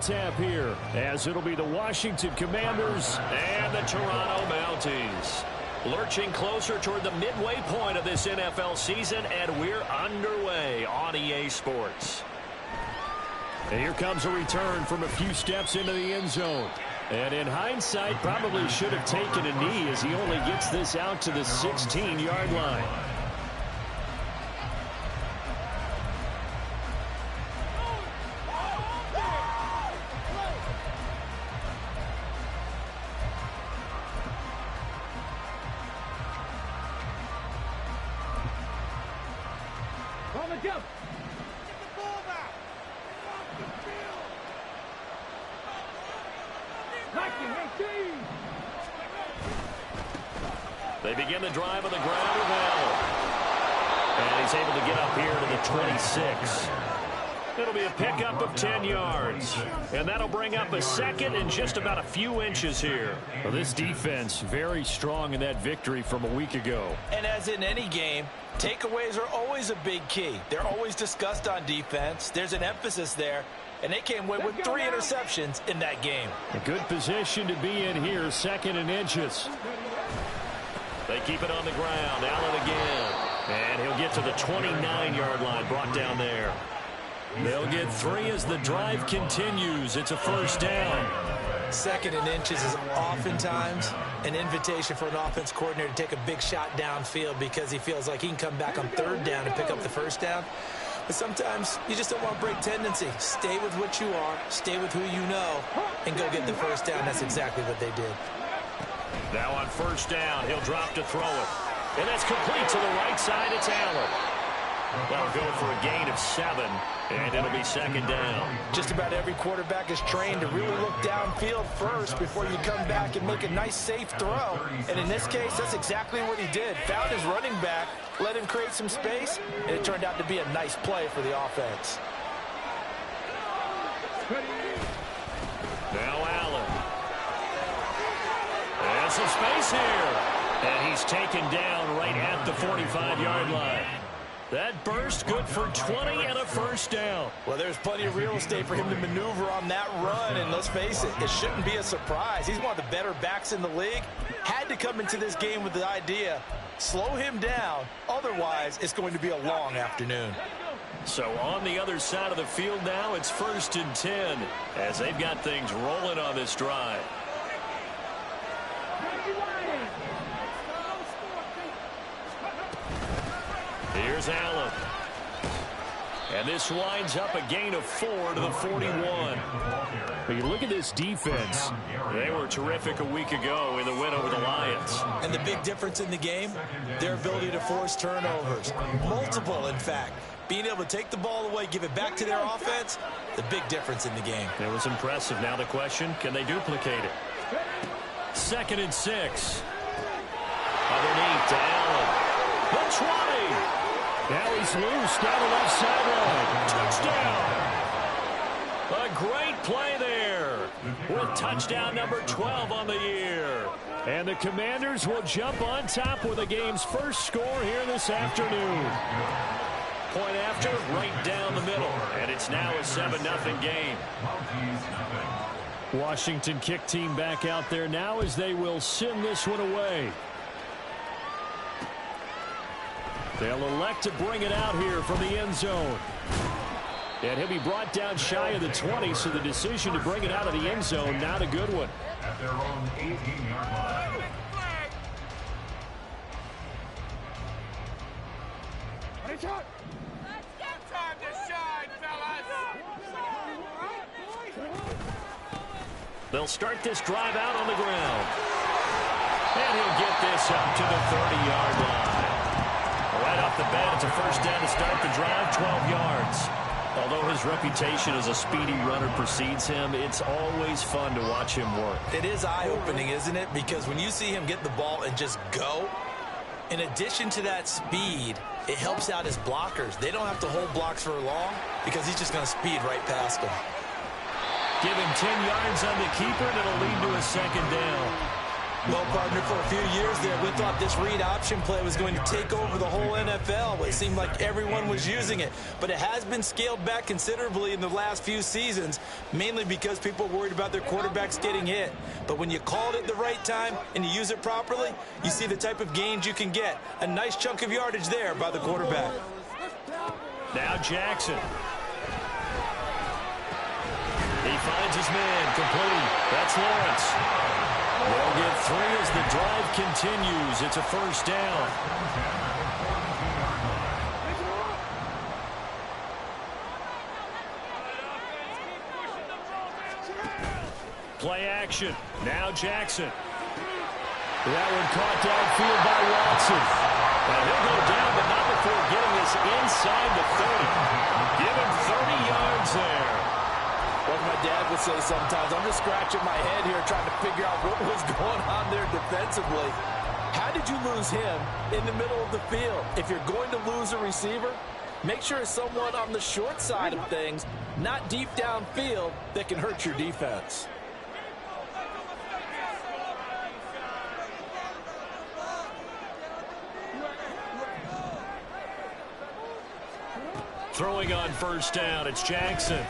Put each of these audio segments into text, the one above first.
Tap here, as it'll be the Washington Commanders and the Toronto Mounties. Lurching closer toward the midway point of this NFL season, and we're underway on EA Sports. And here comes a return from a few steps into the end zone. And in hindsight, probably should have taken a knee as he only gets this out to the 16-yard line. They begin the drive on the ground with Allen. And he's able to get up here to the 26. It'll be a pickup of 10 yards. And that'll bring up a second and just about a few inches here. Well, this defense very strong in that victory from a week ago. And as in any game, takeaways are always a big key. They're always discussed on defense. There's an emphasis there. And they came away with 3 interceptions in that game. A good position to be in here, second and inches. They keep it on the ground. Allen again. And he'll get to the 29-yard line, brought down there. They'll get 3 as the drive continues. It's a first down. Second and inches is oftentimes an invitation for an offense coordinator to take a big shot downfield because he feels like he can come back on third down and pick up the first down. But sometimes you just don't want to break tendency. Stay with what you are, stay with who you know, and go get the first down. That's exactly what they did. Now on first down, he'll drop to throw it. And that's complete to the right side. It's Allen. That'll go for a gain of 7, and it'll be second down. Just about every quarterback is trained to really look downfield first before you come back and make a nice, safe throw. And in this case, that's exactly what he did. Found his running back, let him create some space, and it turned out to be a nice play for the offense. Now Allen. And some space here. And he's taken down right at the 45-yard line. That burst good for 20 and a first down. Well, there's plenty of real estate for him to maneuver on that run, and let's face it, it shouldn't be a surprise. He's one of the better backs in the league. Had to come into this game with the idea, slow him down, otherwise it's going to be a long afternoon. So on the other side of the field now, it's 1st and 10 as they've got things rolling on this drive. Here's Allen. And this winds up a gain of 4 to the 41. But you look at this defense. They were terrific a week ago in the win over the Lions. And the big difference in the game, their ability to force turnovers. Multiple, in fact. Being able to take the ball away, give it back to their offense, the big difference in the game. It was impressive. Now the question, can they duplicate it? 2nd and 6. Underneath to Allen. The 20. Now he's loose down the left sideline. Touchdown. A great play there with touchdown number 12 on the year. And the Commanders will jump on top with the game's first score here this afternoon. Point after, right down the middle. And it's now a 7-0 game. Washington kick team back out there now as they will send this one away. They'll elect to bring it out here from the end zone. And he'll be brought down shy of the 20, so the decision to bring it out of the end zone, not a good one. At their own 18-yard line. Let's get time to shine, fellas! They'll start this drive out on the ground. And he'll get this up to the 30-yard line. Right off the bat, it's a first down to start the drive, 12 yards. Although his reputation as a speedy runner precedes him, it's always fun to watch him work. It is eye-opening, isn't it? Because when you see him get the ball and just go, in addition to that speed, it helps out his blockers. They don't have to hold blocks for long because he's just going to speed right past them. Give him 10 yards on the keeper, and it'll lead to a second down. Well, partner, for a few years there, we thought this read option play was going to take over the whole NFL. It seemed like everyone was using it. But it has been scaled back considerably in the last few seasons, mainly because people are worried about their quarterbacks getting hit. But when you call it at the right time and you use it properly, you see the type of gains you can get. A nice chunk of yardage there by the quarterback. Now Jackson. He finds his man, complete. That's Lawrence. They'll get 3 as the drive continues. It's a first down. Play action. Now Jackson. That one caught downfield by Watson. And he'll go down, but not before getting this inside the 30. Give him 30 yards there. Like my dad would say sometimes, I'm just scratching my head here trying to figure out what was going on there defensively. How did you lose him in the middle of the field? If you're going to lose a receiver, make sure it's someone on the short side of things, not deep downfield, that can hurt your defense. Throwing on first down, it's Jackson.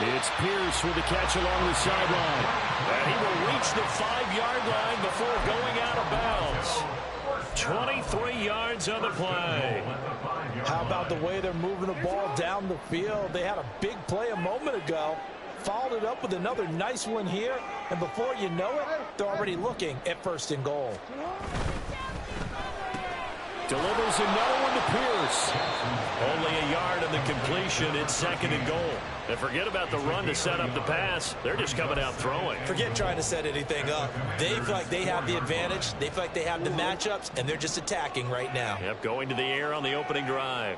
It's Pierce with the catch along the sideline. And he will reach the 5-yard line before going out of bounds. 23 yards on the play. How about the way they're moving the ball down the field? They had a big play a moment ago. Followed it up with another nice one here. And before you know it, they're already looking at 1st and goal. Delivers another one to Pierce. Only a yard on the completion. It's 2nd and goal. And forget about the run to set up the pass. They're just coming out throwing. Forget trying to set anything up. They feel like they have the advantage. They feel like they have the matchups, and they're just attacking right now. Yep, going to the air on the opening drive.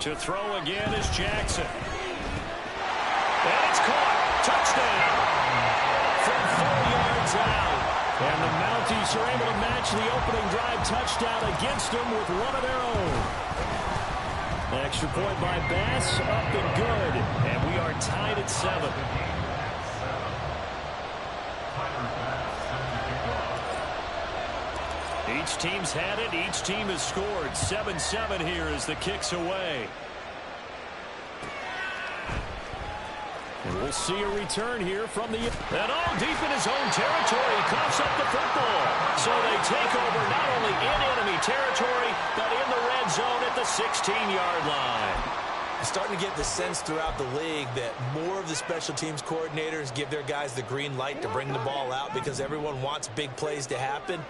To throw again is Jackson. And it's caught. Touchdown. From 4 yards out. And the Mounties are able to match the opening drive touchdown against them with one of their own. Extra point by Bass, up and good. And we are tied at 7. Each team's had it. Each team has scored. 7-7 here as the kick's away. And we'll see a return here from the... And all deep in his own territory. He coughs up the football. So they take over not only in enemy territory, but in the red zone at the 16-yard line. I'm starting to get the sense throughout the league that more of the special teams coordinators give their guys the green light to bring the ball out because everyone wants big plays to happen.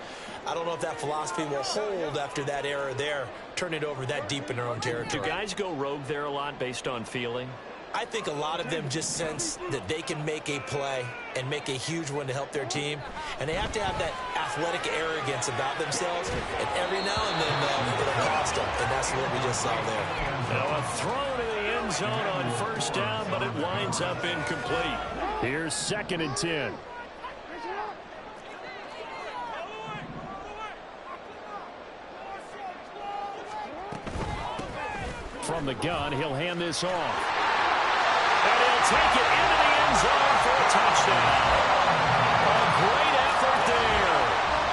I don't know if that philosophy will hold after that error there, turn it over that deep in their own territory. Do guys go rogue there a lot based on feeling? I think a lot of them just sense that they can make a play and make a huge one to help their team. And they have to have that athletic arrogance about themselves. And every now and then, though, it'll cost them. And that's what we just saw there. Now a throw to the end zone on first down, but it winds up incomplete. Here's 2nd and 10. From the gun, he'll hand this off. And he'll take it into the end zone for a touchdown. A great effort there.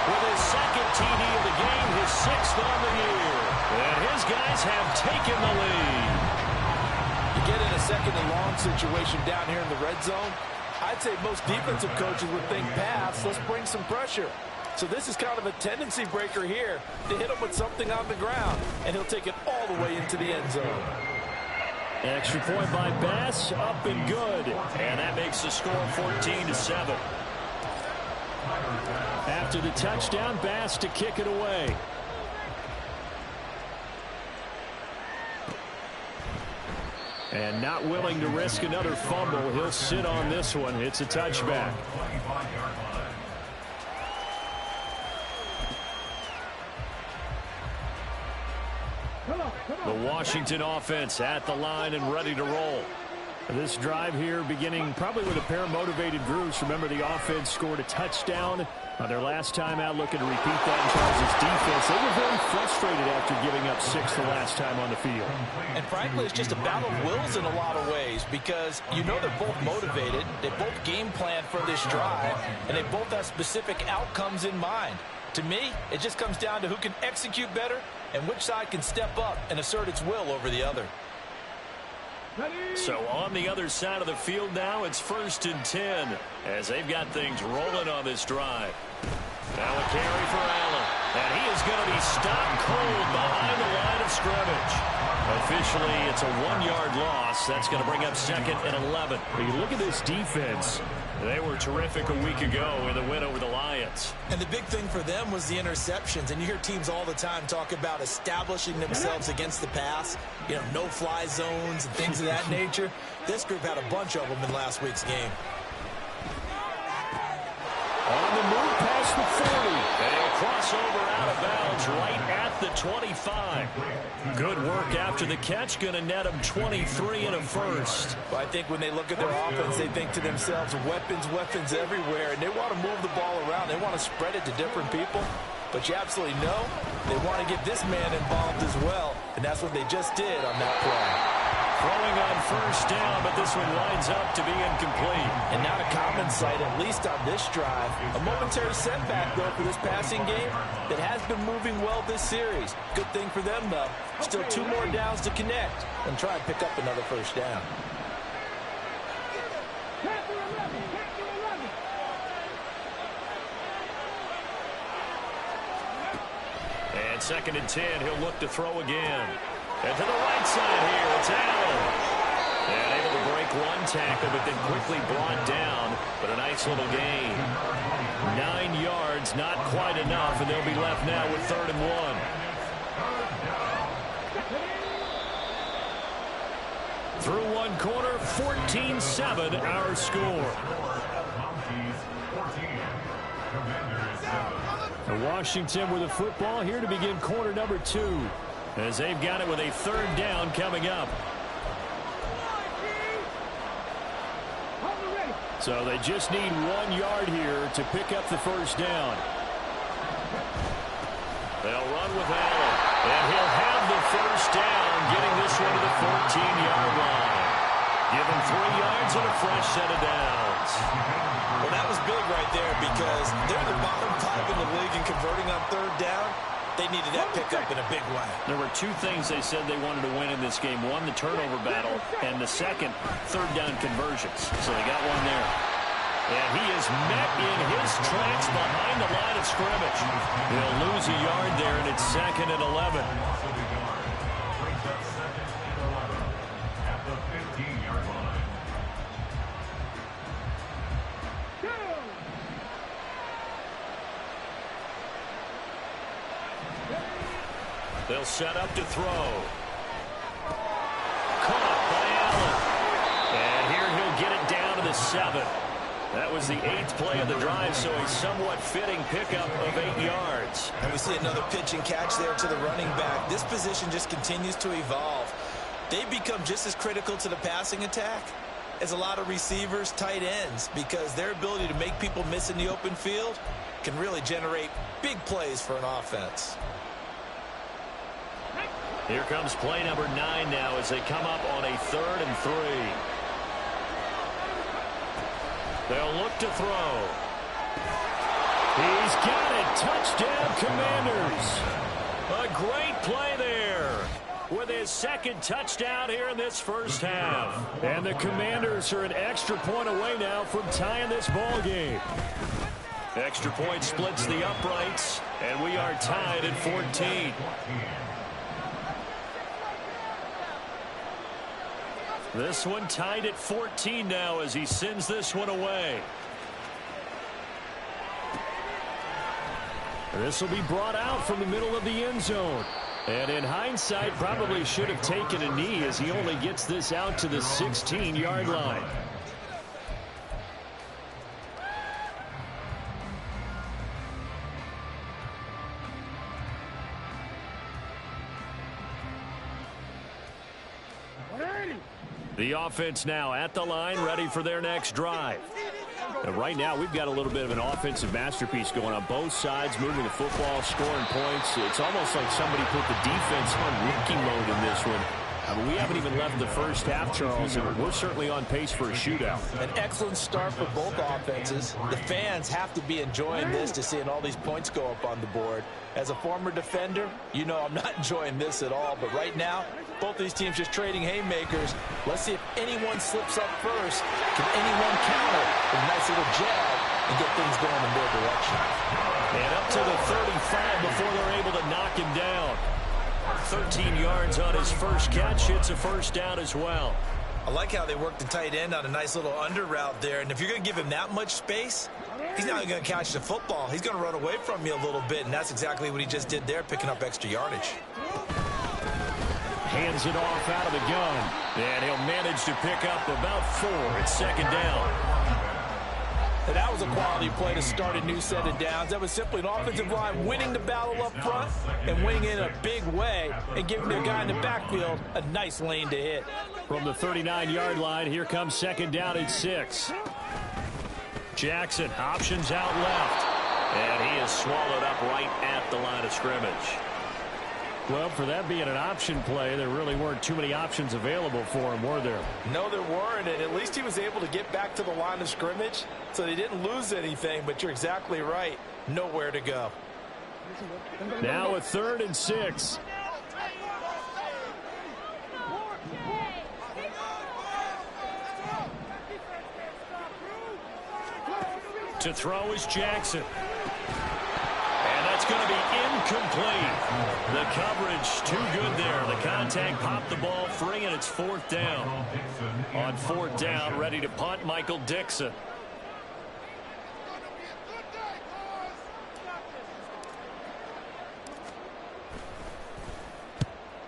With his 2nd TD of the game, his 6th on the year. And his guys have taken the lead. You get in a 2nd and long situation down here in the red zone, I'd say most defensive coaches would think pass, let's bring some pressure. So this is kind of a tendency breaker here to hit him with something on the ground, and he'll take it all the way into the end zone. Extra point by Bass, up and good. And that makes the score 14-7. After the touchdown, Bass to kick it away. And not willing to risk another fumble, he'll sit on this one. It's a touchback. The Washington offense at the line and ready to roll. This drive here beginning probably with a pair of motivated groups. Remember, the offense scored a touchdown on their last time out, looking to repeat that in Charles' defense. They were very frustrated after giving up 6 the last time on the field. And frankly, it's just a battle of wills in a lot of ways because you know they're both motivated. They both game plan for this drive, and they both have specific outcomes in mind. To me, it just comes down to who can execute better and which side can step up and assert its will over the other. So on the other side of the field now, it's 1st and 10 as they've got things rolling on this drive. Now a carry for Allen, and he is going to be stopped cold behind the line of scrimmage. Officially, it's a 1-yard loss. That's going to bring up 2nd and 11. When you look at this defense, they were terrific a week ago in the win over the Lions. And the big thing for them was the interceptions. And you hear teams all the time talk about establishing themselves against the pass, you know, no-fly zones and things of that nature. This group had a bunch of them in last week's game. On the move past the 40. And he'll cross over out of bounds right at the 25. Good work after the catch. Going to net him 23 and a first. But I think when they look at their offense, they think to themselves, weapons, weapons everywhere. And they want to move the ball around. They want to spread it to different people. But you absolutely know they want to get this man involved as well. And that's what they just did on that play. Throwing on 1st down, but this one winds up to be incomplete. And not a common sight, at least on this drive. A momentary setback, though, for this passing game that has been moving well this series. Good thing for them, though. Still 2 more downs to connect and try and pick up another 1st down. And 2nd and 10, he'll look to throw again. And to the right side here, it's Allen. And able to break 1 tackle, but then quickly brought down. But a nice little gain. 9 yards, not quite enough, and they'll be left now with 3rd and 1. Through 1 quarter, 14-7 our score. Washington with the football here to begin quarter number 2. As they've got it with a 3rd down coming up. So they just need 1 yard here to pick up the 1st down. They'll run with Allen. And he'll have the 1st down, getting this one to the 14-yard line. Give him 3 yards and a fresh set of downs. Well, that was big right there because they're the bottom 5 in the league in converting on 3rd down. They needed that pickup in a big way. There were 2 things they said they wanted to win in this game. 1, the turnover battle, and the second, 3rd down conversions. So they got 1 there. And he is met in his tracks behind the line of scrimmage. He'll lose a yard there, and it's 2nd and 11. At the 15-yard line. They'll set up to throw. Caught by Allen. And here he'll get it down to the 7. That was the 8th play of the drive, so a somewhat fitting pickup of 8 yards. And we see another pitch and catch there to the running back. This position just continues to evolve. They become just as critical to the passing attack as a lot of receivers, tight ends, because their ability to make people miss in the open field can really generate big plays for an offense. Here comes play number 9 now as they come up on a 3rd and 3. They'll look to throw. He's got it. Touchdown, Commanders. A great play there with his 2nd touchdown here in this 1st half. And the Commanders are an extra point away now from tying this ball game. Extra point splits the uprights, and we are tied at 14. This one tied at 14 now as he sends this one away. This will be brought out from the middle of the end zone. And in hindsight, probably should have taken a knee as he only gets this out to the 16-yard line. The offense now at the line, ready for their next drive. And right now, we've got a little bit of an offensive masterpiece going on both sides, moving the football, scoring points. It's almost like somebody put the defense on rookie mode in this one. We haven't even left the first half, Charles, and we're certainly on pace for a shootout. An excellent start for both offenses. The fans have to be enjoying this to seeing all these points go up on the board. As a former defender, you know I'm not enjoying this at all. But right now, both these teams just trading haymakers. Let's see if anyone slips up first. Can anyone counter with a nice little jab and get things going in their direction? And up to the 35 before they're able to knock him down. 13 yards on his first catch. It's a first down as well. I like how they worked the tight end on a nice little under route there. And if you're going to give him that much space, he's not going to catch the football. He's going to run away from you a little bit, and that's exactly what he just did there, picking up extra yardage. Hands it off out of the gun, and he'll manage to pick up about 4. It's second down. And that was a quality play to start a new set of downs. That was simply an offensive line winning the battle up front and winning it in a big way and giving their guy in the backfield a nice lane to hit. From the 39-yard line, here comes second down at 6. Jackson options out left, and he is swallowed up right at the line of scrimmage. Well, for that being an option play, there really weren't too many options available for him, were there? No, there weren't, and at least he was able to get back to the line of scrimmage, so they didn't lose anything, but you're exactly right. Nowhere to go. Now a 3rd and 6. To throw is Jackson. And that's going to be incomplete. The coverage too good there. The contact popped the ball free, and it's 4th down. On 4th down, ready to punt, Michael Dixon.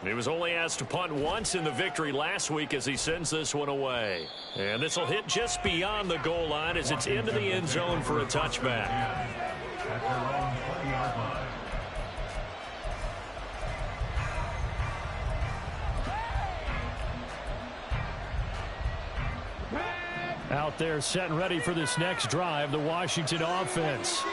He was only asked to punt once in the victory last week as he sends this one away. And this will hit just beyond the goal line as it's into the end zone for a touchback. At their own 20-yard line. Out there set and ready for this next drive, the Washington offense.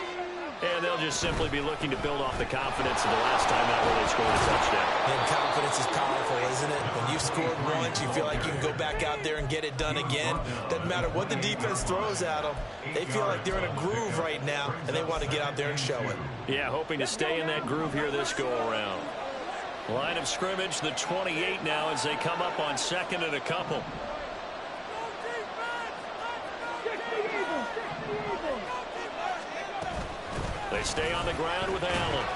And they'll just simply be looking to build off the confidence of the last time out where they scored a touchdown. And confidence is powerful, isn't it? When you've scored once, you feel like you can go back out there and get it done again. Doesn't matter what the defense throws at them. They feel like they're in a groove right now, and they want to get out there and show it. Yeah, hoping to stay in that groove here this go-around. Line of scrimmage, the 28 now as they come up on 2nd and a couple. They stay on the ground with Allen.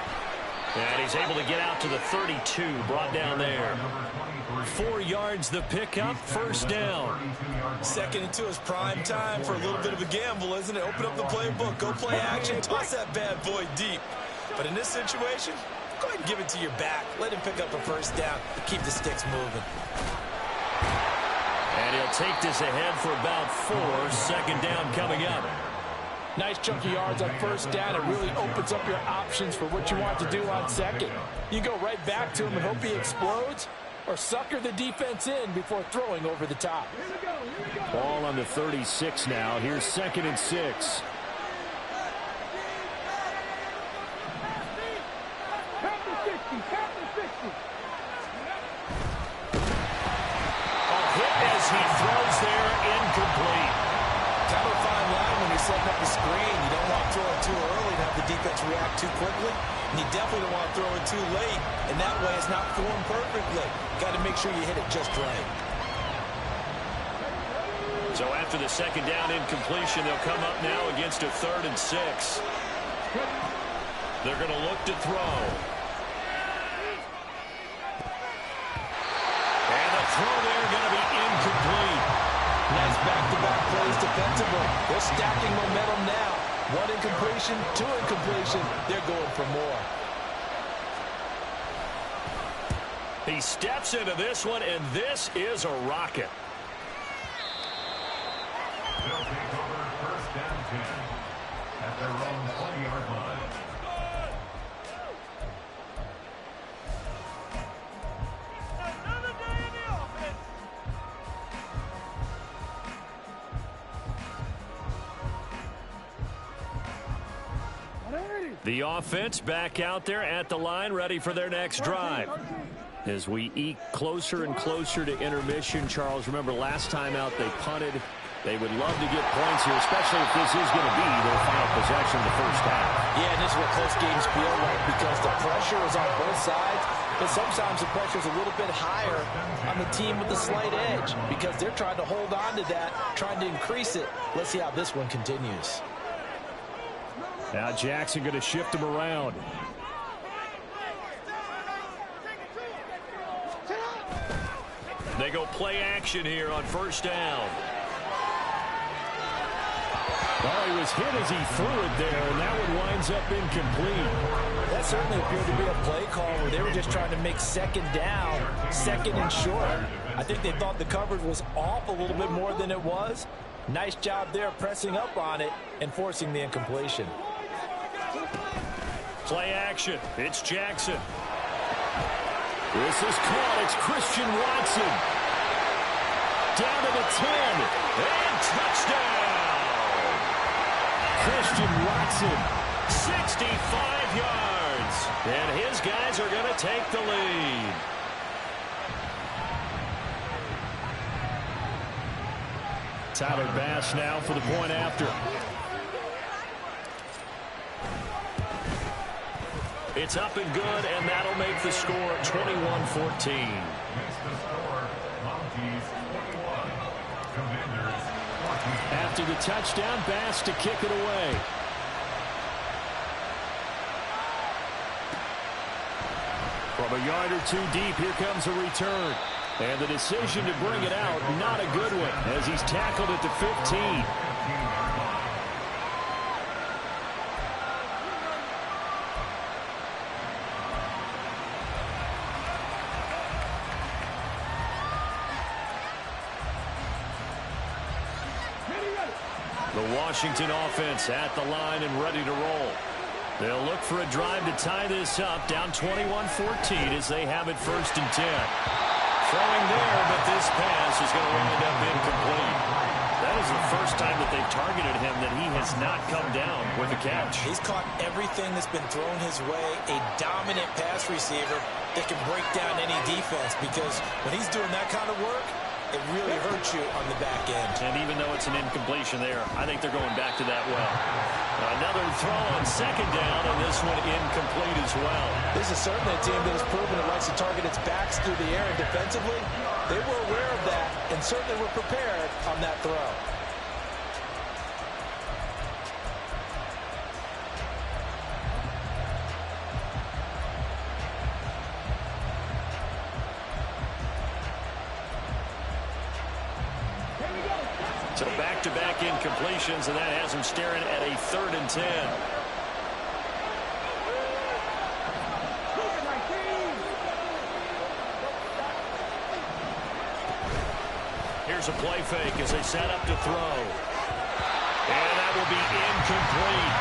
And he's able to get out to the 32, brought down there. 4 yards the pickup, first down. 2nd and 2 is prime time for a little bit of a gamble, isn't it? Open up the playbook, go play action, toss that bad boy deep. But in this situation, go ahead and give it to your back. Let him pick up a first down, keep the sticks moving. And he'll take this ahead for about 4, second down coming up. Nice chunk of yards on first down. It really opens up your options for what you want to do on second. You go right back to him and hope he explodes, or sucker the defense in before throwing over the top. Ball on the 36 now. Here's 2nd and 6. A hit as he throws there, incomplete. Kind of a fine line when you're setting up the screen. You don't want to throw it too early and have the defense react too quickly. And you definitely don't want to throw it too late. And that way it's not formed perfectly. Got to make sure you hit it just right. So after the second down incompletion, they'll come up now against a 3rd and 6. They're going to look to throw. And the throw there going to be incomplete. Nice back-to-back plays defensively. They're stacking momentum now. 1 incompletion, 2 incompletion. They're going for more. He steps into this one, and this is a rocket. They'll take over 1st and 10 at their own 20-yard line. The offense back out there at the line, ready for their next drive. As we eke closer and closer to intermission, Charles, remember last time out they punted. They would love to get points here, especially if this is going to be their final possession of the first half. Yeah, and this is what close games feel like because the pressure is on both sides, but sometimes the pressure is a little bit higher on the team with the slight edge because they're trying to hold on to that, trying to increase it. Let's see how this one continues. Now Jackson going to shift him around. They go play action here on first down. Well, he was hit as he threw it there, and that one winds up incomplete. That certainly appeared to be a play call where they were just trying to make second down, second and short. I think they thought the coverage was off a little bit more than it was. Nice job there pressing up on it and forcing the incompletion. Play action. It's Jackson. This is caught. It's Christian Watson. Down to the 10. And touchdown. Christian Watson, 65 yards. And his guys are going to take the lead. Tyler Bass now for the point after. It's up and good, and that'll make the score 21-14. Makes the score Mounties 41. Commanders 14. After the touchdown, Bass to kick it away. From a yard or two deep, here comes a return. And the decision to bring it out, not a good one, as he's tackled at the 15. The Washington offense at the line and ready to roll. They'll look for a drive to tie this up, down 21-14 as they have it first and 10. Throwing there, but this pass is going to wind up incomplete. That is the first time that they've targeted him that he has not come down with a catch. He's caught everything that's been thrown his way, a dominant pass receiver that can break down any defense because when he's doing that kind of work, it really hurts you on the back end. And even though it's an incompletion there, I think they're going back to that well. Another throw on second down, and this one incomplete as well. This is certainly a team that has proven it likes to target its backs through the air, and defensively, they were aware of that and certainly were prepared on that throw. So back-to-back incompletions, and that has him staring at a 3rd and 10. Here's a play fake as they set up to throw. And that will be incomplete.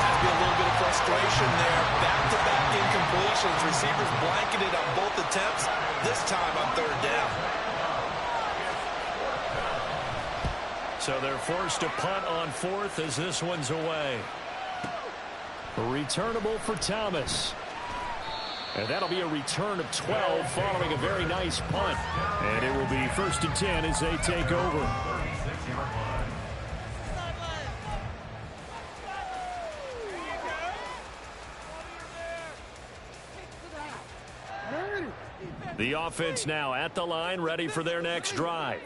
Has to be a little bit of frustration there. Back-to-back incompletions. Receivers blanketed on both attempts, this time on 3rd down. So they're forced to punt on 4th as this one's away. Returnable for Thomas. And that'll be a return of 12 following a very nice punt. And it will be 1st and 10 as they take over. 36-yard line. The offense now at the line, ready for their next drive.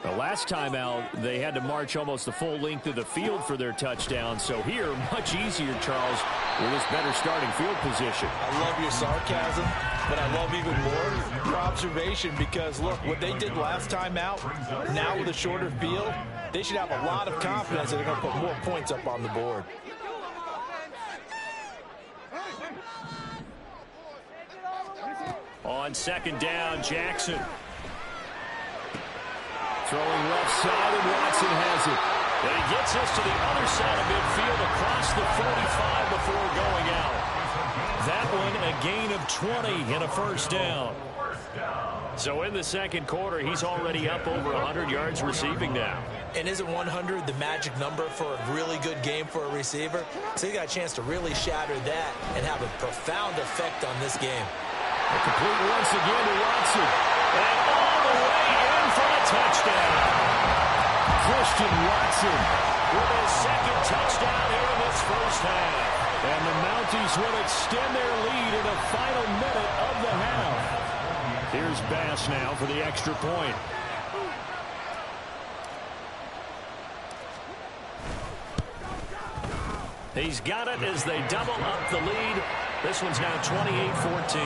The last time out, they had to march almost the full length of the field for their touchdown. So here, much easier, Charles, with this better starting field position. I love your sarcasm, but I love even more your observation because, look, what they did last time out, now with a shorter field, they should have a lot of confidence that they're going to put more points up on the board. On second down, Jackson. Throwing left side, and Watson has it. And he gets us to the other side of midfield across the 45 before going out. That one, a gain of 20 and a 1st down. So in the second quarter, he's already up over 100 yards receiving now. And isn't 100 the magic number for a really good game for a receiver? So he got a chance to really shatter that and have a profound effect on this game. A complete once again to Watson. And all the way in for a touchdown. Christian Watson with his second touchdown here in this first half. And the Mounties will extend their lead in the final minute of the half. Here's Bass now for the extra point. He's got it as they double up the lead. This one's now 28-14.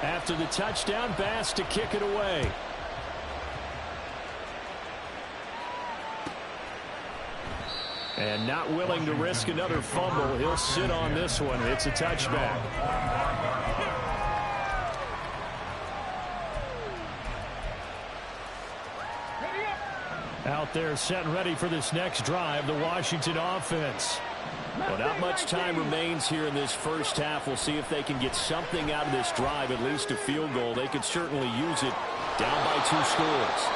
After the touchdown, Bass to kick it away. And not willing to risk another fumble, he'll sit on this one. It's a touchback. Out there set and ready for this next drive, the Washington offense. Well, not much time remains here in this first half. We'll see if they can get something out of this drive, at least a field goal. They could certainly use it down by 2 scores.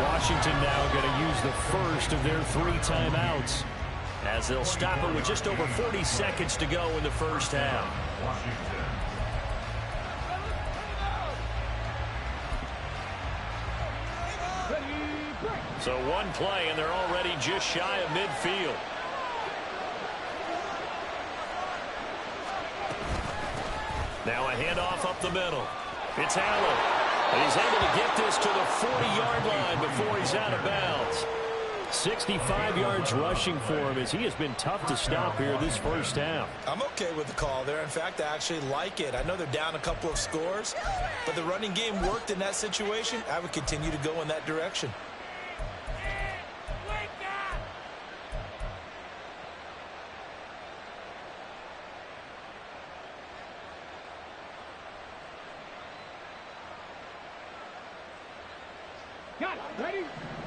Washington now going to use the first of their 3 timeouts as they'll stop it with just over 40 seconds to go in the first half. So one play and they're already just shy of midfield. Now a handoff up the middle. It's Allen. And he's able to get this to the 40-yard line before he's out of bounds. 65 yards rushing for him as he has been tough to stop here this first half. I'm okay with the call there. In fact, I actually like it. I know they're down a couple of scores, but the running game worked in that situation. I would continue to go in that direction.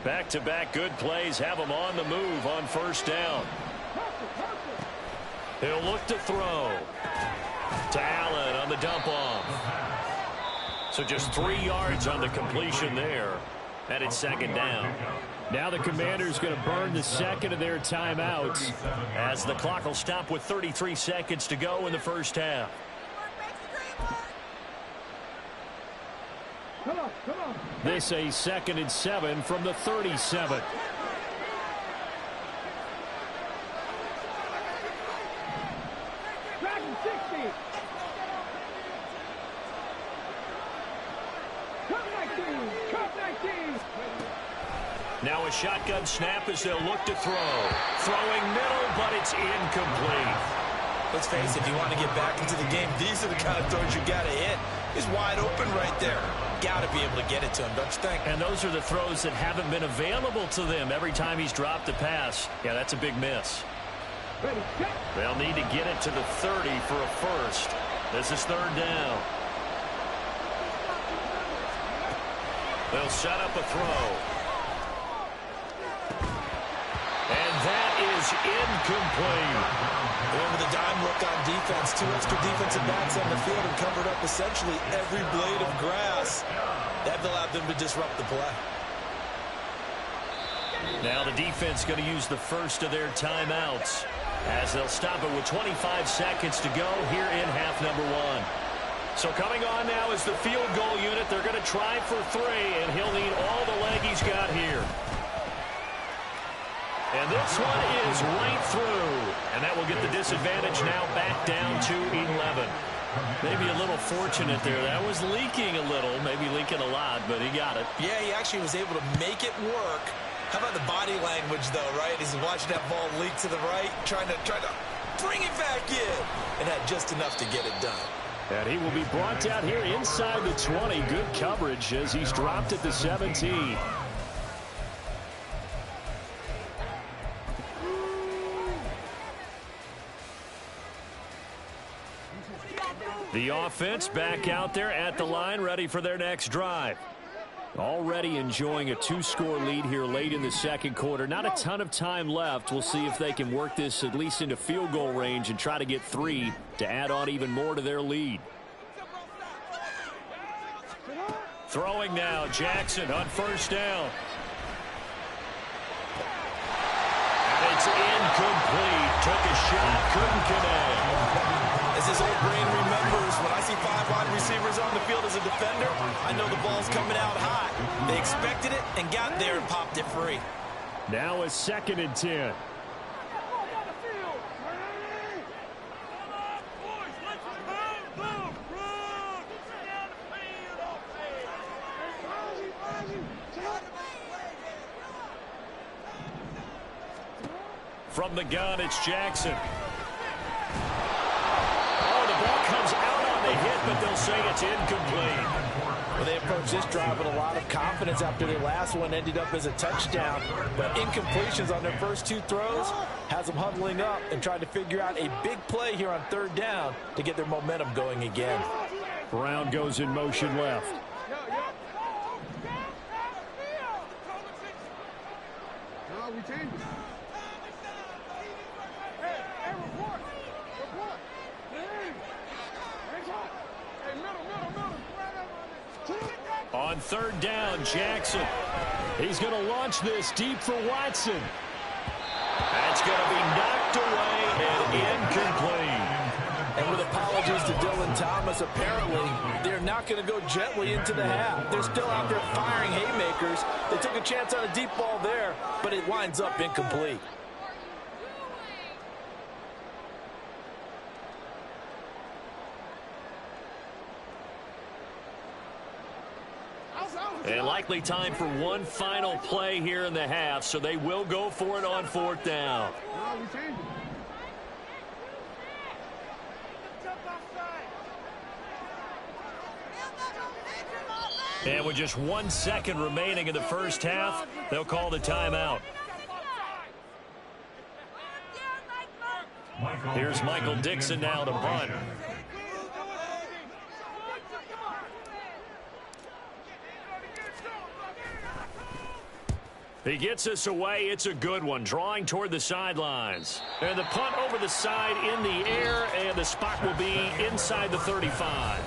Back-to-back good plays have him on the move on first down. He'll look to throw. To Allen on the dump-off. So just 3 yards on the completion there. And it's second down. Now the Commanders going to burn the second of their timeouts as the clock will stop with 33 seconds to go in the first half. This a 2nd and 7 from the 37. Now a shotgun snap as they'll look to throw. Throwing middle, but it's incomplete. Let's face it, if you want to get back into the game, these are the kind of throws you got to hit. He's wide open right there. Got to be able to get it to him, don't you think? And those are the throws that haven't been available to them every time he's dropped a pass. Yeah, that's a big miss. They'll need to get it to the 30 for a first. This is 3rd down. They'll set up a throw. And that is incomplete. Going with a dime look on defense. 2 extra defensive backs on the field and covered up essentially every blade of grass. That allowed them to disrupt the play. Now the defense going to use the first of their timeouts as they'll stop it with 25 seconds to go here in half number 1. So coming on now is the field goal unit. They're going to try for 3, and he'll need all the leg he's got here. And this one is right through. And that will get the disadvantage now back down to 11. Maybe a little fortunate there. That was leaking a little, maybe leaking a lot, but he got it. Yeah, he actually was able to make it work. How about the body language, though, right? He's watching that ball leak to the right, trying to bring it back in, and had just enough to get it done. And he will be brought down here inside the 20. Good coverage as he's dropped at the 17. The offense back out there at the line, ready for their next drive. Already enjoying a 2-score lead here late in the second quarter. Not a ton of time left. We'll see if they can work this at least into field goal range and try to get 3 to add on even more to their lead. Throwing now, Jackson on first down. And it's incomplete. Took a shot, couldn't connect. As his old brain remembers, when I see 5 wide receivers on the field as a defender, I know the ball's coming out hot. They expected it and got there and popped it free. Now a 2nd and 10. From the gun, it's Jackson. Oh, the ball comes out on the hit, but they'll say it's incomplete. Well, they approached this drive with a lot of confidence after their last one ended up as a touchdown. But incompletions on their first 2 throws has them huddling up and trying to figure out a big play here on 3rd down to get their momentum going again. Brown goes in motion left. We changed it. On 3rd down, Jackson. He's going to launch this deep for Watson. That's going to be knocked away and incomplete. And with apologies to Dylan Thomas, apparently they're not going to go gently into the half. They're still out there firing haymakers. They took a chance on a deep ball there, but it winds up incomplete. And likely time for one final play here in the half, so they will go for it on 4th down. And with just 1 second remaining in the first half, they'll call the timeout. Here's Michael Dixon now to punt. He gets us away. It's a good one. Drawing toward the sidelines. And the punt over the side in the air, and the spot will be inside the 35.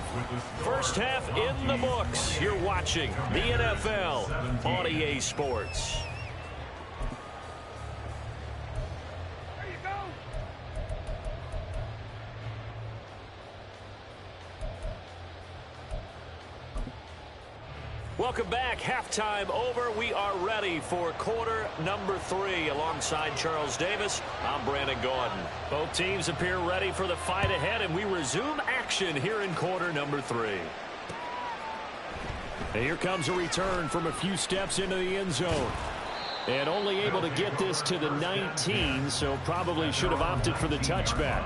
First half in the books. You're watching the NFL on EA Sports. Welcome back. Halftime over. We are ready for quarter number 3. Alongside Charles Davis, I'm Brandon Gordon. Both teams appear ready for the fight ahead, and we resume action here in quarter number 3. And here comes a return from a few steps into the end zone. And only able to get this to the 19, so probably should have opted for the touchback.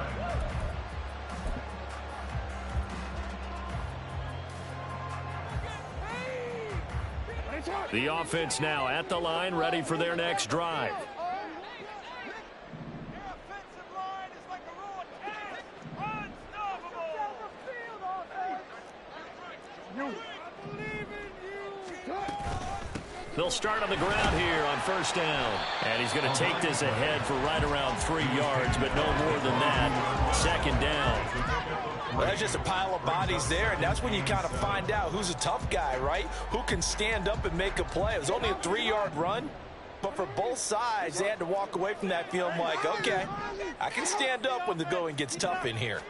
The offense now at the line, ready for their next drive. They'll start on the ground here on first down. And he's going to take this ahead for right around 3 yards, but no more than that. Second down. Well, there's just a pile of bodies there, and that's when you kind of find out who's a tough guy, right? Who can stand up and make a play. It was only a 3-yard run, but for both sides, they had to walk away from that feeling like, okay, I can stand up when the going gets tough in here.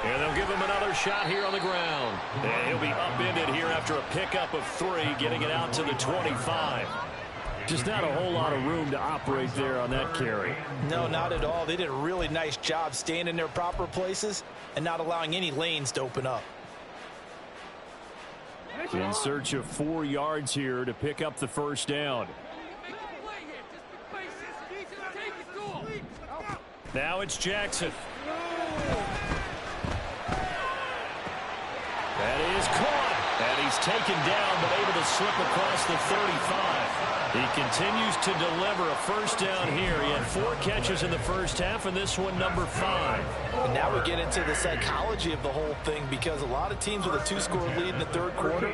And they'll give him another shot here on the ground. And he'll be upended here after a pickup of 3, getting it out to the 25. Just not a whole lot of room to operate there on that carry. No, not at all. They did a really nice job staying in their proper places and not allowing any lanes to open up. In search of 4 yards here to pick up the first down. Now it's Jackson. That is caught. And he's taken down, but able to slip across the 35. He continues to deliver a first down here. He had 4 catches in the first half, and this one number 5. And now we get into the psychology of the whole thing, because a lot of teams with a 2-score lead in the third quarter,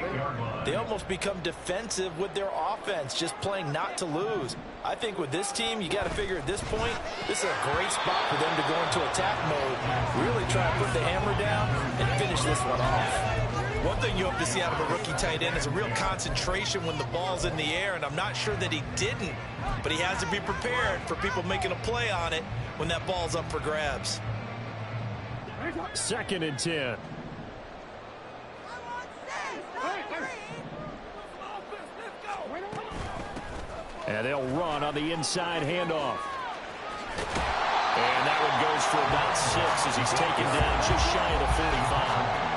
they almost become defensive with their offense, just playing not to lose. I think with this team, you got to figure at this point, this is a great spot for them to go into attack mode, really try to put the hammer down and finish this one off. One thing you hope to see out of a rookie tight end is a real concentration when the ball's in the air, and I'm not sure that he didn't, but he has to be prepared for people making a play on it when that ball's up for grabs. 2nd and 10. And they'll run on the inside handoff. And that one goes for about 6 as he's taken down just shy of the 45.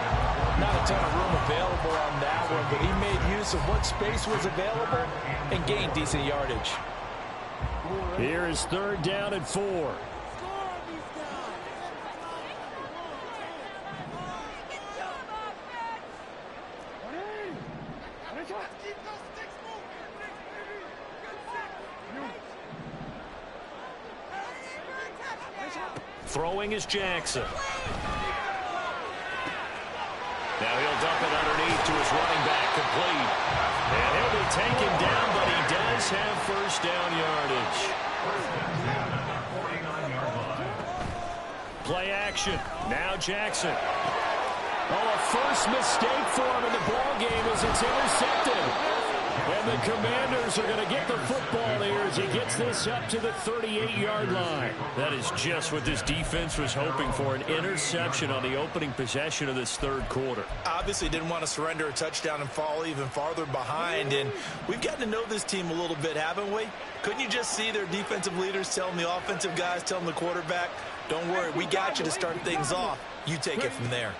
Not a ton of room available on that one, but he made use of what space was available and gained decent yardage. Here is 3rd down and 4. Throwing is Jackson. Now he'll dump it underneath to his running back, complete. And he'll be taken down, but he does have first down yardage. Play action. Now Jackson. Oh, a first mistake for him in the ball game as it's intercepted. And the Commanders are going to get the football here as he gets this up to the 38-yard line. That is just what this defense was hoping for, an interception on the opening possession of this third quarter. Obviously didn't want to surrender a touchdown and fall even farther behind, and we've gotten to know this team a little bit, haven't we? Couldn't you just see their defensive leaders telling the offensive guys, telling the quarterback, don't worry, we got you to start things off. You take it from there.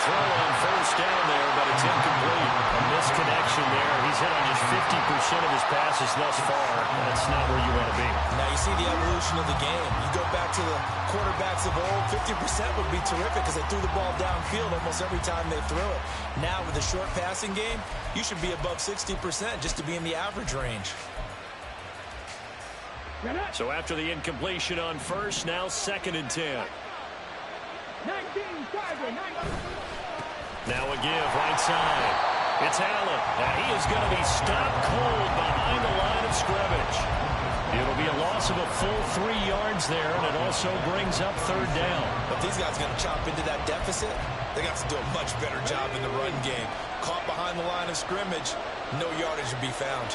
Throw on first down there, but it's incomplete. A misconnection there. He's hit on just 50% of his passes thus far. That's not where you want to be. Now you see the evolution of the game. You go back to the quarterbacks of old, 50% would be terrific because they threw the ball downfield almost every time they threw it. Now with the short passing game, you should be above 60% just to be in the average range. So after the incompletion on first, now 2nd and 10. Now a give right side. It's Allen. Now he is going to be stopped cold behind the line of scrimmage. It'll be a loss of a full 3 yards there, and it also brings up 3rd down. But these guys are going to chop into that deficit. They got to do a much better job in the run game. Caught behind the line of scrimmage, no yardage to be found.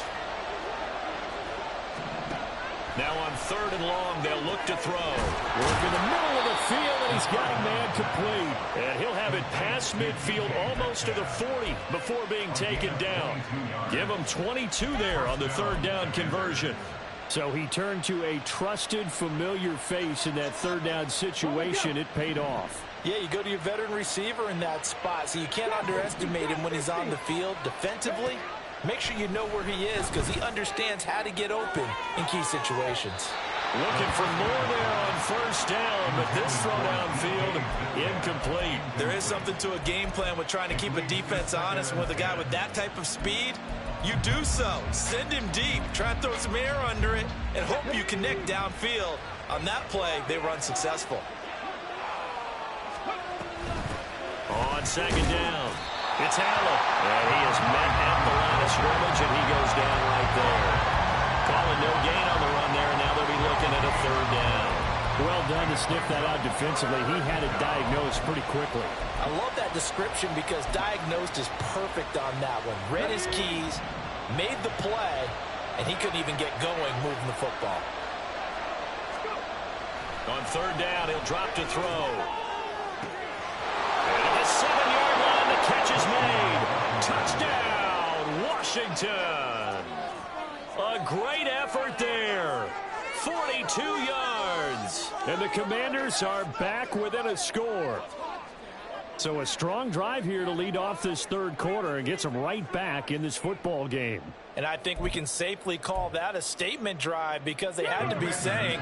Now on 3rd and long, they'll look to throw. Work in the middle of the field, and he's got a man complete. And he'll have it past midfield almost to the 40 before being taken down. Give him 22 there on the 3rd down conversion. So he turned to a trusted, familiar face in that 3rd down situation. It paid off. Yeah, you go to your veteran receiver in that spot, so you can't underestimate him when he's on the field defensively. Make sure you know where he is because he understands how to get open in key situations. Looking for more there on first down, but this throw downfield incomplete. There is something to a game plan with trying to keep a defense honest. And with a guy with that type of speed, you do so. Send him deep. Try and throw some air under it and hope you connect downfield. On that play, they were unsuccessful. On 2nd down, it's Allen. And he is met at the line of scrimmage, and he goes down right there. Calling no gain on the run there, and now they'll be looking at a 3rd down. Well done to sniff that out defensively. He had it diagnosed pretty quickly. I love that description because diagnosed is perfect on that one. Read his keys, made the play, and he couldn't even get going moving the football. On 3rd down, he'll drop to throw. And at the 7-yard line, the catch is made. Touchdown, Washington. A great effort there. 42 yards. And the Commanders are back within a score. So a strong drive here to lead off this 3rd quarter and gets them right back in this football game. And I think we can safely call that a statement drive because they had to be saying,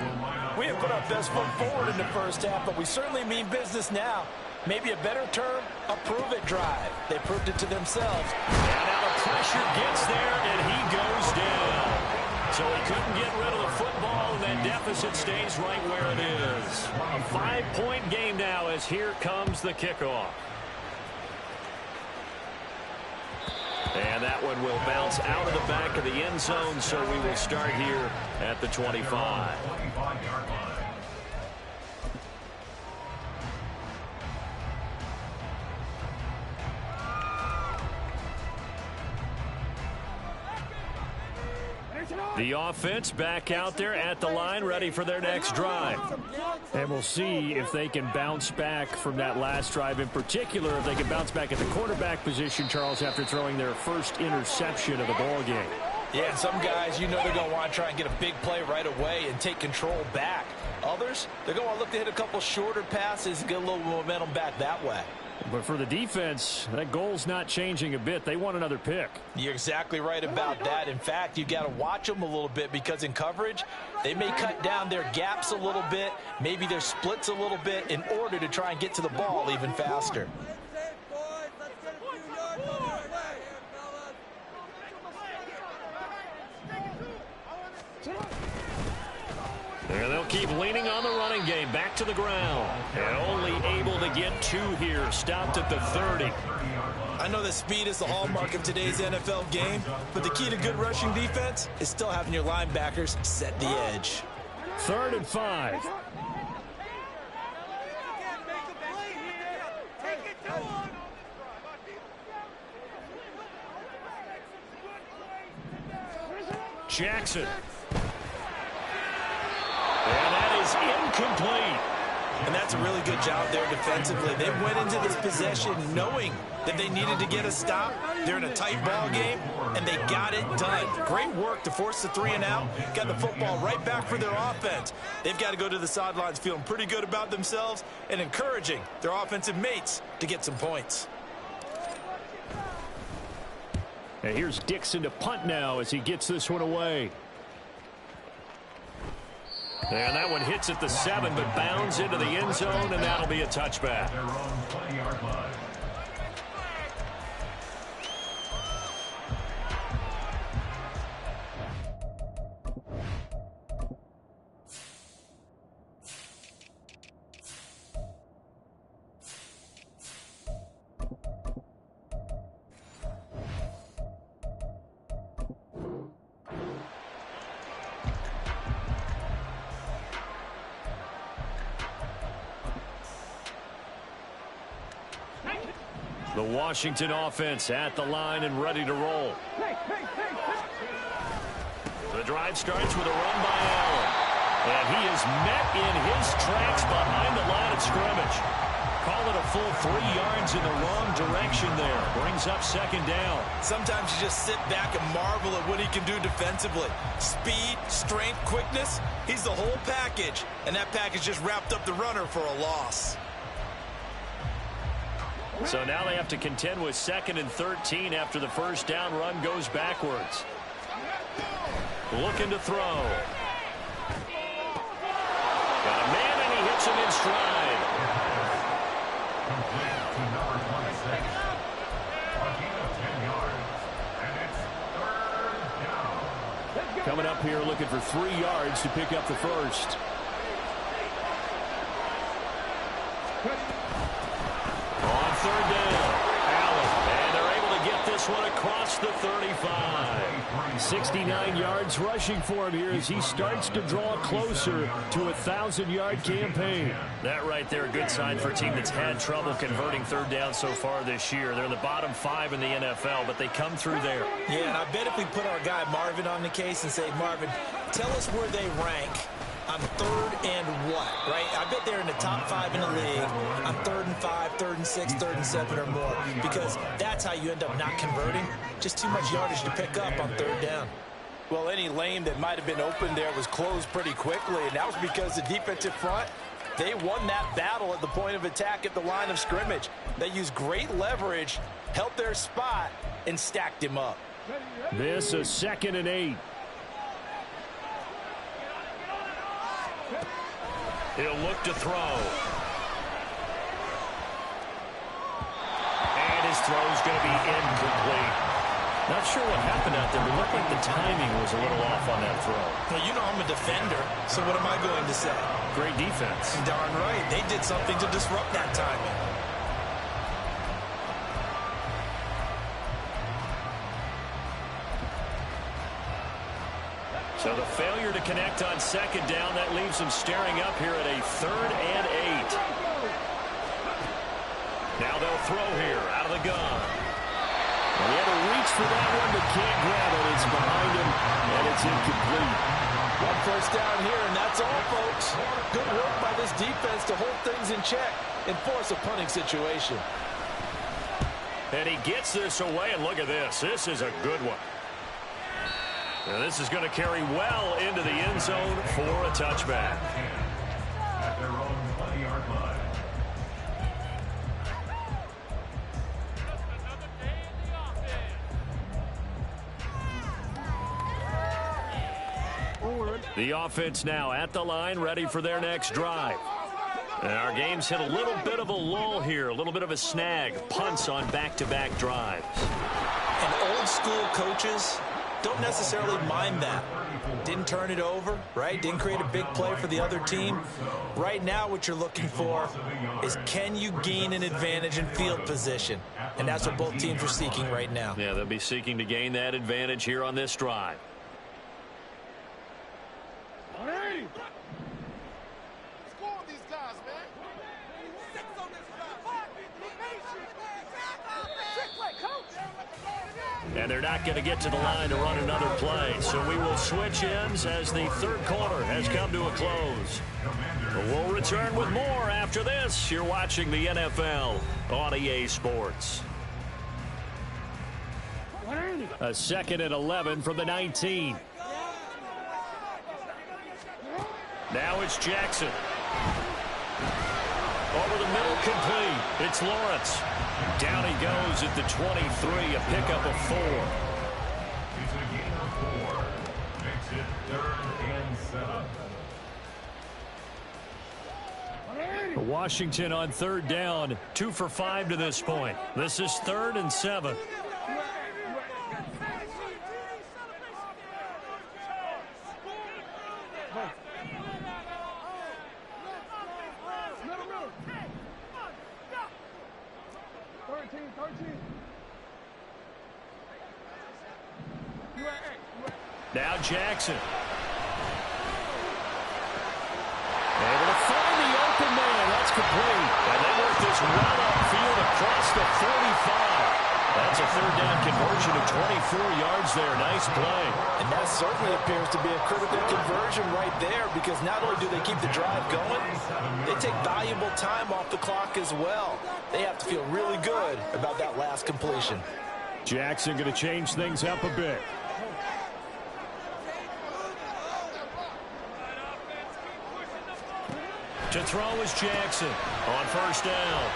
we have put our best foot forward in the first half, but we certainly mean business now. Maybe a better term, a prove-it drive. They proved it to themselves. And now the pressure gets there, and he goes down. So he couldn't get rid of the football, and that deficit stays right where it is. A 5-point game now as here comes the kickoff. And that one will bounce out of the back of the end zone, so we will start here at the 25. 25-yard line. The offense back out there at the line, ready for their next drive. And we'll see if they can bounce back from that last drive. In particular, if they can bounce back at the quarterback position, Charles, after throwing their first interception of the ball game. Yeah, and some guys, you know they're going to want to try and get a big play right away and take control back. Others, they're going to look to hit a couple shorter passes and get a little momentum back that way. But for the defense, that goal's not changing a bit. They want another pick. You're exactly right about that. In fact, you got to watch them a little bit because in coverage, they may cut down their gaps a little bit, maybe their splits a little bit in order to try and get to the ball even faster. And they'll keep leaning on the running game. Back to the ground. And only able to get 2 here. Stopped at the 30. I know that speed is the hallmark of today's NFL game, but the key to good rushing defense is still having your linebackers set the edge. 3rd and 5. Jackson. And that is incomplete. And that's a really good job there defensively. They went into this possession knowing that they needed to get a stop. They're in a tight ball game, and they got it done. Great work to force the 3 and out. Got the football right back for their offense. They've got to go to the sidelines feeling pretty good about themselves and encouraging their offensive mates to get some points. And here's Dixon to punt now as he gets this one away. And that one hits at the 7, but bounds into the end zone, and that'll be a touchback. Their own 20-yard line. The Washington offense at the line and ready to roll. The drive starts with a run by Allen. And he is met in his tracks behind the line of scrimmage. Call it a full 3 yards in the wrong direction there. Brings up 2nd down. Sometimes you just sit back and marvel at what he can do defensively. Speed, strength, quickness. He's the whole package. And that package just wrapped up the runner for a loss. So now they have to contend with 2nd and 13 after the first down run goes backwards. Looking to throw. Got a man, and he hits him in stride. Complete to number 26. A gain of 10 yards. And it's 3rd down. Coming up here looking for 3 yards to pick up the first. On 3rd down, Allen, and they're able to get this one across the 35. 69 yards rushing for him here as he starts to draw closer to a 1,000-yard campaign. That right there, a good sign for a team that's had trouble converting 3rd down so far this year. They're in the bottom 5 in the NFL, but they come through there. Yeah, and I bet if we put our guy Marvin on the case and say, Marvin, tell us where they rank on 3rd and what, right? I bet they're in the top 5 in the league on 3rd and 5, 3rd and 6, 3rd and 7 or more, because that's how you end up not converting. Just too much yardage to pick up on 3rd down. Well, any lane that might have been open there was closed pretty quickly, and that was because the defensive front, they won that battle at the point of attack at the line of scrimmage. They used great leverage, held their spot, and stacked him up. This is 2nd and 8. He'll look to throw. throw's going to be incomplete. Not sure what happened out there, but it looked like the timing was a little off on that throw. Well, you know I'm a defender, so what am I going to say? Great defense. Darn right. They did something to disrupt that timing. So the failure to connect on second down, that leaves them staring up here at a 3rd and 8. Now they'll throw here out of the gun. Well, he had to reach for that one, but can't grab it. It's behind him, and it's incomplete. 1 first down here, and that's all, folks. Good work by this defense to hold things in check and force a punting situation. And he gets this away, and look at this. This is a good one. Now this is going to carry well into the end zone for a touchback. At their own 20-yard line. The offense now at the line, ready for their next drive. And our game's hit a little bit of a lull here, a little bit of a snag. Punts on back-to-back drives. And old school coaches don't necessarily mind that. Didn't turn it over, right? Didn't create a big play for the other team. Right now what you're looking for is, can you gain an advantage in field position? And that's what both teams are seeking right now. Yeah, they'll be seeking to gain that advantage here on this drive. And they're not going to get to the line to run another play. So we will switch ends as the 3rd quarter has come to a close. We'll return with more after this. You're watching the NFL on EA Sports. A 2nd and 11 from the 19. Now it's Jackson. Over the middle, complete. It's Lawrence. Down he goes at the 23, a pickup of 4. It's a gain of 4. Makes it 3rd and 7. Washington on 3rd down, 2 for 5 to this point. This is 3rd and 7. Now Jackson. Able to find the open man. That's complete. And they work this well upfield across the 45. That's a 3rd down conversion of 24 yards there. Nice play. And that certainly appears to be a critical conversion right there, because not only do they keep the drive going, they take valuable time off the clock as well. They have to feel really good about that last completion. Jackson going to change things up a bit. To throw is Jackson on 1st down.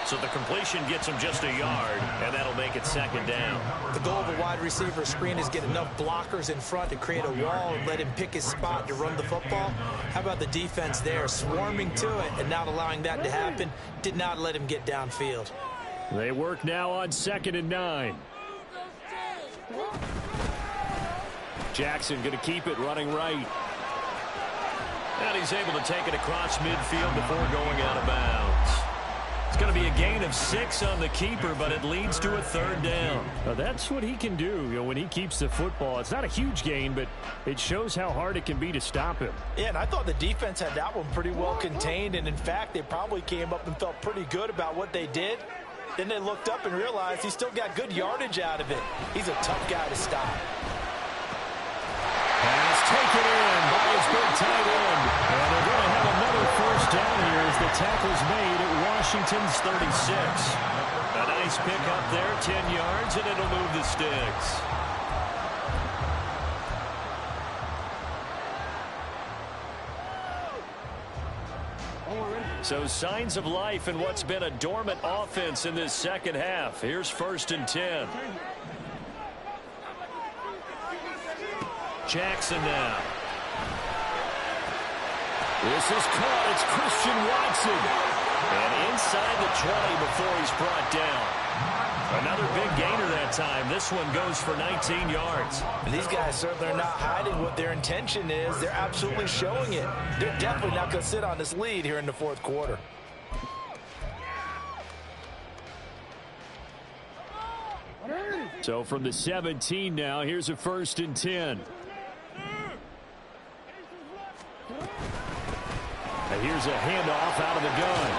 So the completion gets him just a yard, and that'll make it 2nd down. The goal of a wide receiver screen is get enough blockers in front to create a wall and let him pick his spot to run the football. How about the defense there, swarming to it and not allowing that to happen? Did not let him get downfield. They work now on 2nd and 9. Jackson going to keep it running right. And he's able to take it across midfield before going out of bounds. It's going to be a gain of 6 on the keeper, but it leads to a 3rd down. Well, that's what he can do, when he keeps the football. It's not a huge gain, but it shows how hard it can be to stop him. Yeah, and I thought the defense had that one pretty well contained, and in fact, they probably came up and felt pretty good about what they did. Then they looked up and realized he still got good yardage out of it. He's a tough guy to stop. Pass taken in by his big tight end. And they're going to have another 1st down here as the tackle's made at Washington's 36. A nice pick up there, 10 yards, and it'll move the sticks. So signs of life in what's been a dormant offense in this 2nd half. Here's 1st and 10. Jackson now. This is caught. It's Christian Watson. And inside the 20 before he's brought down. Another big gainer that time. This one goes for 19 yards. And these guys certainly are not hiding what their intention is. They're absolutely showing it. They're definitely not going to sit on this lead here in the fourth quarter. So from the 17 now, here's a 1st and 10. And here's a handoff out of the gun.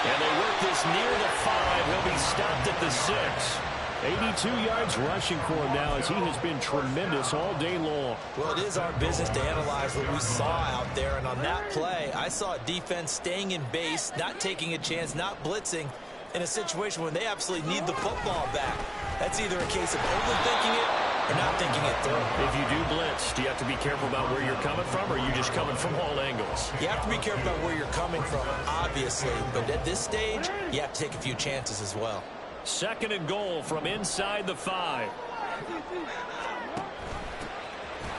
And they work this near the 5. He'll be stopped at the 6. 82 yards rushing for him now as he has been tremendous all day long. Well, it is our business to analyze what we saw out there. And on that play, I saw a defense staying in base, not taking a chance, not blitzing in a situation when they absolutely need the football back. That's either a case of overthinking it or not thinking it through. If you do blitz, do you have to be careful about where you're coming from, or are you just coming from all angles? You have to be careful about where you're coming from, obviously. But at this stage, you have to take a few chances as well. 2nd and goal from inside the 5.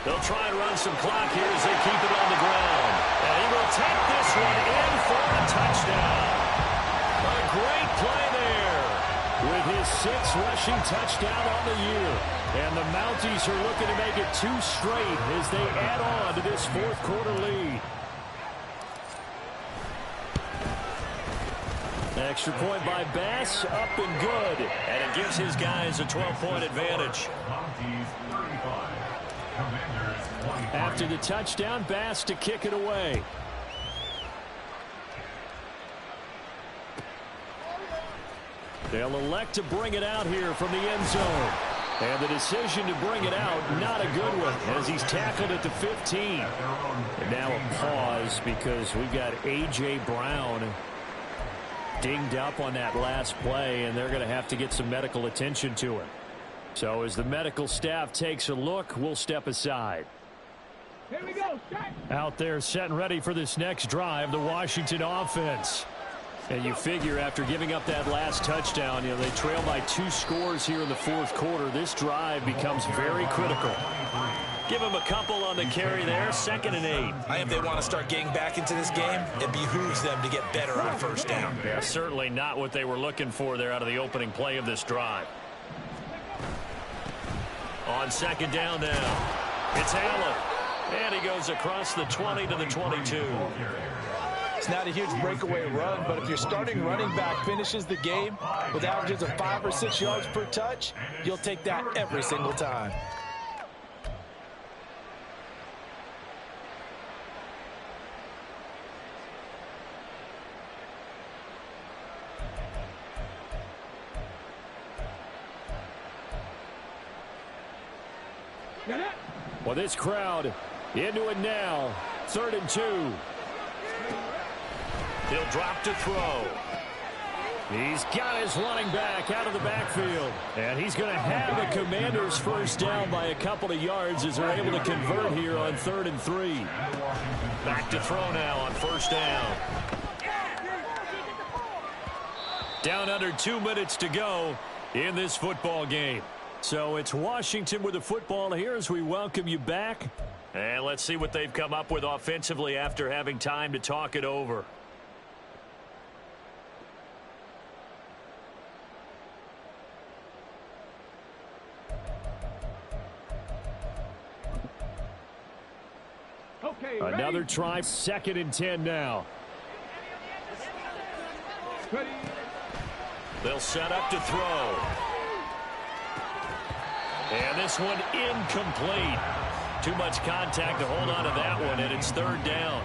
They'll try and run some clock here as they keep it on the ground. And he will take this one in for a touchdown. A great play there with his 6th rushing touchdown on the year. And the Mounties are looking to make it 2 straight as they add on to this fourth quarter lead. Extra point by Bass, up and good. And it gives his guys a 12-point advantage. After the touchdown, Bass to kick it away. They'll elect to bring it out here from the end zone. And the decision to bring it out, not a good one, as he's tackled at the 15. And now a pause because we've got A.J. Brown dinged up on that last play, and they're going to have to get some medical attention to him. So as the medical staff takes a look, we'll step aside. Here we go. Out there set and ready for this next drive, the Washington offense. And you figure after giving up that last touchdown, you know, they trail by 2 scores here in the fourth quarter. This drive becomes very critical. Give him a couple on the carry there. 2nd and 8. I think if they want to start getting back into this game, it behooves them to get better on 1st down. Yeah, certainly not what they were looking for there out of the opening play of this drive. On 2nd down now, it's Allen. And he goes across the 20 to the 22. It's not a huge breakaway run, but if your starting running back finishes the game with averages of 5 or 6 yards per touch, you'll take that every single time. Well, this crowd into it now. 3rd and 2. He'll drop to throw. He's got his running back out of the backfield. And he's going to have a Commanders 1st down by a couple of yards as they're able to convert here on 3rd and 3. Back to throw now on 1st down. Down under 2 minutes to go in this football game. So it's Washington with the football here as we welcome you back. And let's see what they've come up with offensively after having time to talk it over. Okay, Another try, 2nd and 10 now. Ready. They'll set up to throw. And this one incomplete. Too much contact to hold on to that one, and it's 3rd down.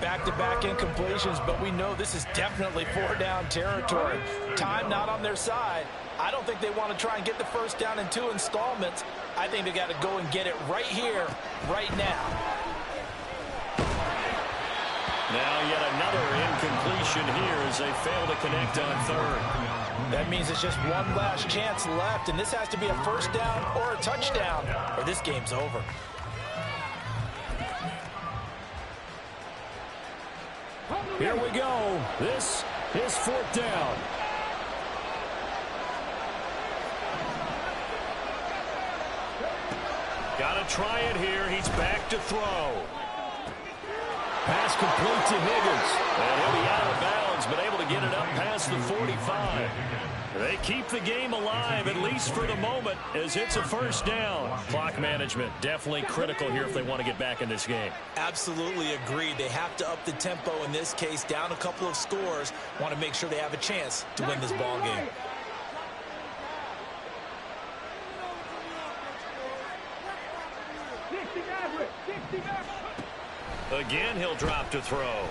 Back-to-back incompletions, but we know this is definitely 4-down territory. Time not on their side. I don't think they want to try and get the 1st down in 2 installments. I think they got to go and get it right here, right now. Now yet another incompletion here as they fail to connect on 3rd. That means it's just one last chance left, and this has to be a 1st down or a touchdown, or this game's over. Here we go. This is 4th down. Got to try it here. He's back to throw. Pass complete to Higgins. And he'll be out of bounds, but able to get it up past the 45. They keep the game alive, at least for the moment, as it's a first down. Clock management, definitely critical here if they want to get back in this game. Absolutely agreed. They have to up the tempo in this case, down a couple of scores. Want to make sure they have a chance to win this ball game. Again, he'll drop to throw.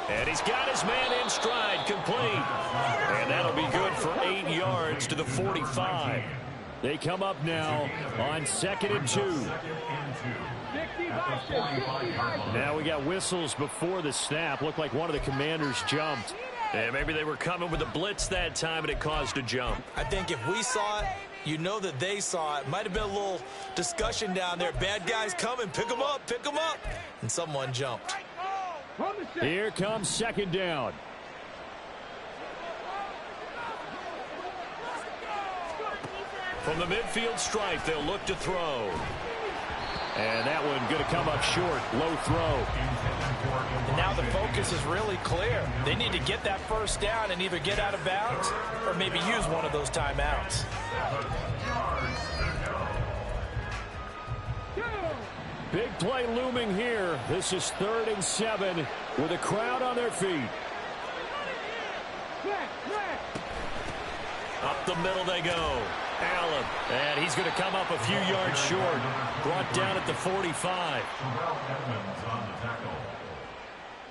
And he's got his man in stride, complete. And that'll be good for 8 yards to the 45. They come up now on 2nd and 2. Now we got whistles before the snap. Looked like one of the commanders jumped. And maybe they were coming with a blitz that time, and it caused a jump. I think if we saw it, you know that they saw it. Might have been a little discussion down there. Bad guys coming. Pick them up. Pick them up. And someone jumped. Here comes 2nd down. From the midfield stripe, they'll look to throw. And that one going to come up short. Low throw. And now the focus is really clear. They need to get that first down and either get out of bounds or maybe use one of those timeouts. Big play looming here. This is 3rd and 7 with a crowd on their feet. Up the middle they go. Allen. And he's going to come up a few yards short. Brought down at the 45. Edmonds on the tackle.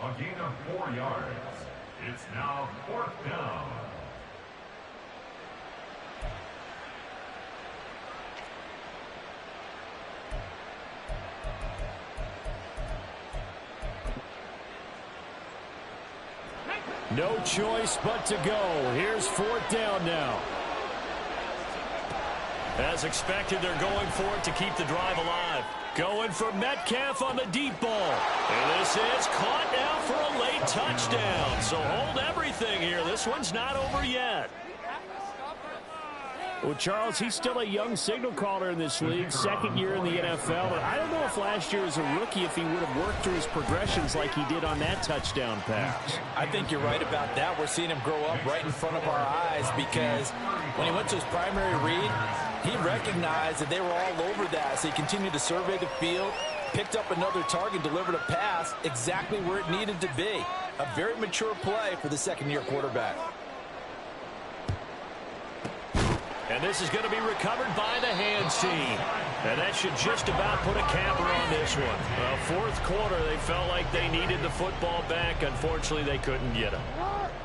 A gain of 4 yards. It's now 4th down. No choice but to go. Here's 4th down now. As expected, they're going for it to keep the drive alive. Going for Metcalf on the deep ball. And this is caught now for a late touchdown. So hold everything here. This one's not over yet. Well, Charles, he's still a young signal caller in this league, 2nd year in the NFL. But I don't know if last year as a rookie, if he would have worked through his progressions like he did on that touchdown pass. I think you're right about that. We're seeing him grow up right in front of our eyes because when he went to his primary read, he recognized that they were all over that. So he continued to survey the field, picked up another target, delivered a pass exactly where it needed to be. A very mature play for the 2nd-year quarterback. And this is going to be recovered by the hands team. And that should just about put a capper on this one. 4th quarter, they felt like they needed the football back. Unfortunately, they couldn't get it.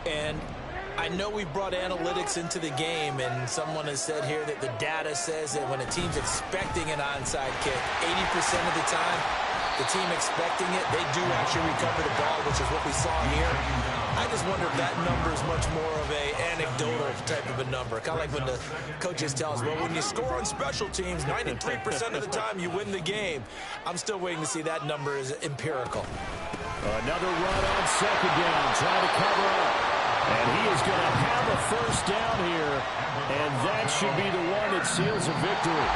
And I know we brought analytics into the game, and someone has said here that the data says that when a team's expecting an onside kick, 80% of the time, the team expecting it, they do actually recover the ball, which is what we saw here. I just wonder if that number is much more of a anecdotal type of a number. Kind of like when the coaches tell us, well, when you score on special teams, 93% of the time you win the game. I'm still waiting to see that number is empirical. Another run on 2nd down, trying to cover up. And he is going to have a first down here, and that should be the one that seals a victory.